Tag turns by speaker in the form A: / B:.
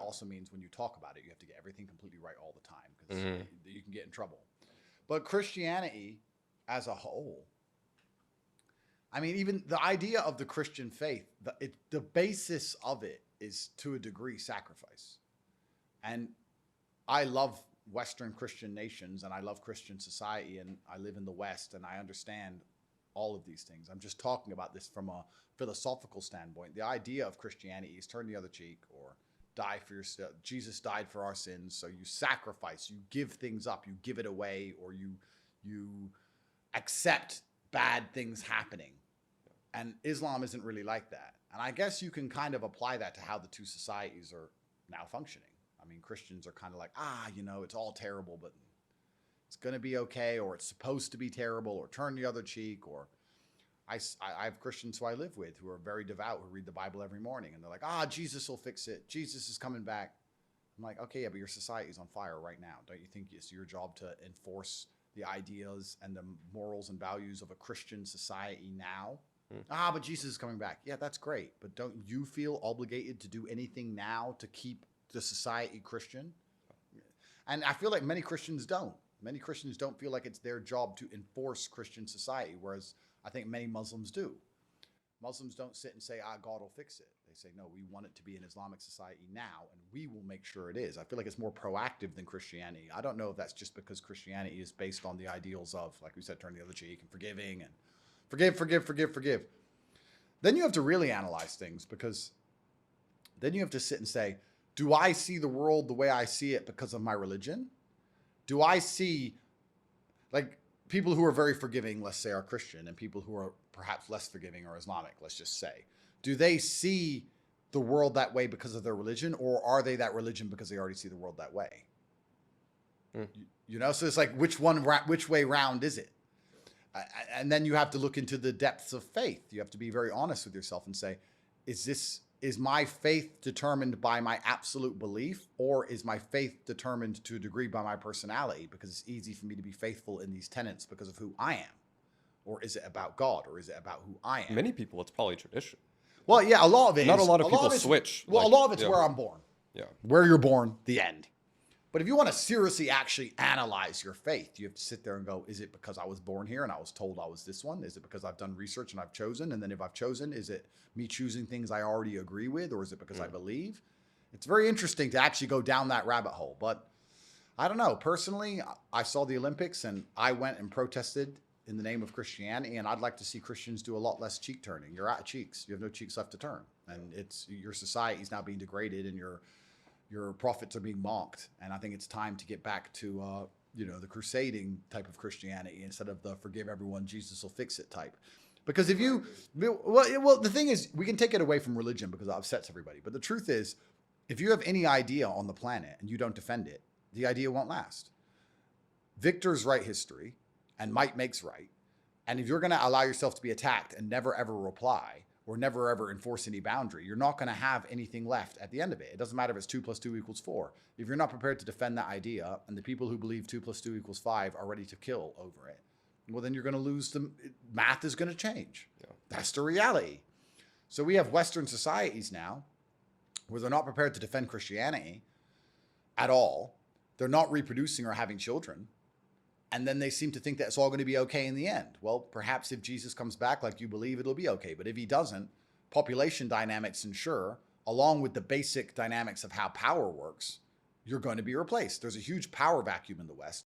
A: also means when you talk about it, you have to get everything completely right all the time because you can get in trouble. But Christianity as a whole, I mean, even the idea of the Christian faith, the basis of it is to a degree sacrifice. And I love Western Christian nations and I love Christian society and I live in the West and I understand all of these things. I'm just talking about this from a philosophical standpoint. The idea of Christianity is turn the other cheek or die for yourself. Jesus died for our sins, so you sacrifice, you give things up, you give it away, or you accept bad things happening. And Islam isn't really like that. And I guess you can kind of apply that to how the two societies are now functioning. I mean, Christians are kind of like, it's all terrible, but it's going to be okay, or it's supposed to be terrible, or turn the other cheek, or I have Christians who I live with who are very devout, who read the Bible every morning, and they're like, Jesus will fix it. Jesus is coming back. I'm like, okay, yeah, but your society is on fire right now. Don't you think it's your job to enforce the ideas and the morals and values of a Christian society now? But Jesus is coming back. Yeah, that's great. But don't you feel obligated to do anything now to keep the society Christian? And I feel like many Christians don't. Many Christians don't feel like it's their job to enforce Christian society, whereas I think many Muslims do. Muslims don't sit and say, God will fix it. They say, no, we want it to be an Islamic society now, and we will make sure it is. I feel like it's more proactive than Christianity. I don't know if that's just because Christianity is based on the ideals of, like we said, turn the other cheek and forgiving and forgive. Then you have to really analyze things, because then you have to sit and say, do I see the world the way I see it because of my religion? Do I see, like, people who are very forgiving, let's say, are Christian, and people who are perhaps less forgiving are Islamic, let's just say. Do they see the world that way because of their religion, or are they that religion because they already see the world that way? So it's like, which way round is it? And then you have to look into the depths of faith. You have to be very honest with yourself and say, is my faith determined by my absolute belief, or is my faith determined to a degree by my personality, because it's easy for me to be faithful in these tenets because of who I am? Or is it about God, or is it about who I am?
B: Many people, it's probably tradition.
A: Well, yeah, a lot of it
B: Not
A: is.
B: a lot of people switch.
A: Well, a lot of it's where I'm born.
B: Yeah.
A: Where you're born, the end. But if you want to seriously actually analyze your faith, you have to sit there and go, is it because I was born here and I was told I was this one? Is it because I've done research and I've chosen? And then if I've chosen, is it me choosing things I already agree with? Or is it because I believe? It's very interesting to actually go down that rabbit hole. But I don't know. Personally, I saw the Olympics and I went and protested in the name of Christianity. And I'd like to see Christians do a lot less cheek turning. You're out of cheeks. You have no cheeks left to turn. And your society is now being degraded, and your profits are being mocked. And I think it's time to get back to, the crusading type of Christianity instead of the forgive everyone, Jesus will fix it type. Because if the thing is, we can take it away from religion because it upsets everybody. But the truth is, if you have any idea on the planet and you don't defend it, the idea won't last. Victors write history and might makes right. And if you're going to allow yourself to be attacked and never ever reply, or never ever enforce any boundary, you're not going to have anything left at the end of it. It doesn't matter if it's 2 + 2 = 4. If you're not prepared to defend that idea, and the people who believe 2 + 2 = 5 are ready to kill over it, well, then you're going to lose them. Math is going to change. Yeah. That's the reality. So we have Western societies now where they're not prepared to defend Christianity at all. They're not reproducing or having children. And then they seem to think that it's all going to be okay in the end. Well, perhaps if Jesus comes back like you believe, it'll be okay. But if he doesn't, population dynamics ensure, along with the basic dynamics of how power works, you're going to be replaced. There's a huge power vacuum in the West.